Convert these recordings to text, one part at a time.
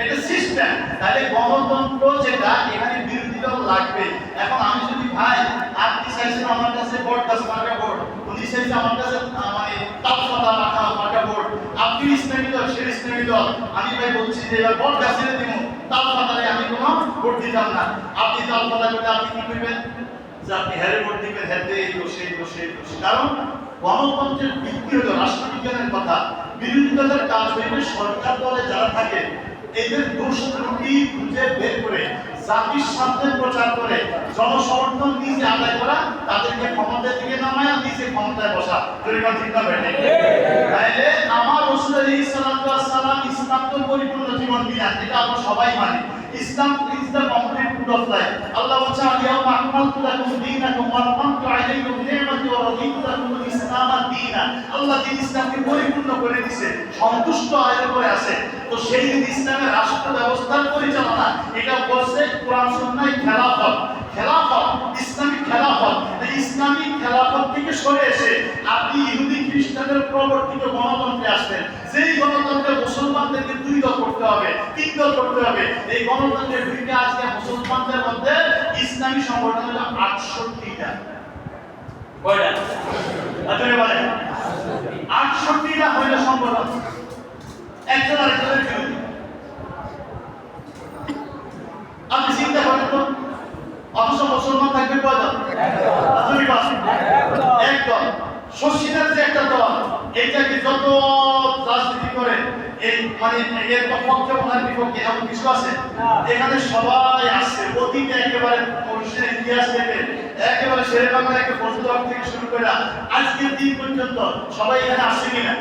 এটা সিস্টেম। তাহলে গণতন্ত্র যেটা, এখানে বিরোধী দল লাগবে। এখন আমি যদি ভাই আপনি চাইছেন আমার কাছে ভোট গাছ মার্কা ভোট, উনি চাইছে আমার কাছে মানে তাপমাত্রা মার্কা মার্কা ভোট, আপনি ইসলামী দল সে ইসলামী দল, আমি ভাই বলছি যে এবার ভোট গাছে দিব, তাপমাত্রায় আমি কোনো ভোট দিতাম না। আপনি তাপমাত্রা করলে আপনি কি করবেন? যে আপনি হ্যারে ভোট দিবেন, হ্যাঁ এই দোষ এই দোষ এই দোষ। কারণ গণতন্ত্রের ভিত্তি হলো রাষ্ট্রবিজ্ঞানের কথা। বিরোধী দলের কাজ হইবে সরকার দলে যারা থাকে এদের দোষ ত্রুটি খুঁজে বের করে জাতির সামনে প্রচার করে জনসমর্থন নিজে আদায় করা, তাদেরকে ক্ষমতার দিকে নামায়া নিজে ক্ষমতায় বসা। পরিমাণ ঠিক না বেটে? তাইলে আমার রাসূল আলাইহিস সালাতু ওয়াস সালাম ইসলাম তো পরিপূর্ণ জীবন বিধান, এটা আমরা সবাই মানি। Islam is the complete code of life. আল্লাহ বলেছেন আলিয়াউমা আকমালতু লাকুম দীনাকুম ওয়া আতমামতু আলাইকুম নি'মাতি ওয়া রাদিতু লাকুমুল ইসলাম দীনা। আল্লাহ দিন ইসলামকে পরিপূর্ণ করে দিয়েছে, সন্তুষ্ট আয়ের করে আছে। তো সেই দিন ইসলামের রাষ্ট্র ব্যবস্থার পরিচালনা এটা বলছে কোরআন সুন্নাহয় খেলাফত। খেলাফত ইসলামিক খেলাফত। এই ইসলামিক খেলাফত থেকে সরে এসে আপনি ইহুদি খ্রিস্টানদের প্রবর্তিত গণতন্ত্রে আসবেন। যেই গণতন্ত্রে মুসলমানদেরকে দুই দল করতে হবে, তিন দল করতে হবে। এই গণতন্ত্রের দুইটা আজকে মুসলমানদের মধ্যে ইসলামী সংগঠন হলো 68টা। কয়টা? আপনারা বলেন 68টা হইল সংগঠন, একজন আরেকজনের বিরোধী। আপনি চিন্তা করেন তো, অথচ মুসলমান থাকবে কয়জন? একদল। শশীদের যে একটা দল, এইটাকে যত রাজনীতি করে এই মানে এর পক্ষে ওনার বিপক্ষে এমন কিছু আছে? এখানে সবাই আসছে অতীতে একেবারে মানুষের ইতিহাস থেকে, একেবারে শেরে বাংলা একটা ফজলুল থেকে শুরু করে আজকের দিন পর্যন্ত সবাই এখানে আসছে কিনা?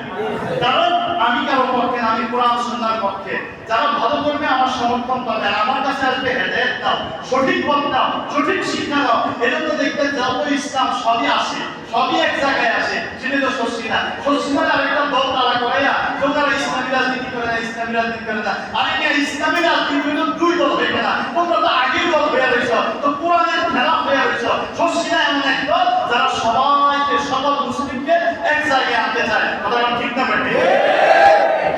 কারণ আমি কারো পক্ষে না, আমি কোরআন সুন্নাহর পক্ষে। যারা ভালো করবে আমার সমর্থন পাবে, আর আমার কাছে আসবে হেদায়েত দাও, সঠিক পথ দাও, সঠিক শিক্ষা দাও। এটা তো দেখতে যত ইসলাম সবই আসে, সবই এক জায়গায় আসে। সেটা তো শশীনা শশীনার আরেকটা দল তারা করে না, তোমরা ইসলামী রাজনীতি করে না, ইসলামী রাজনীতি করে না। আরেকটা ইসলামী রাজনীতি হইল দুই দল হয়ে গেল। তোমরা তো আগের দল হয়ে রয়েছ, তো কোরআনের খেলাফ হয়ে রয়েছ।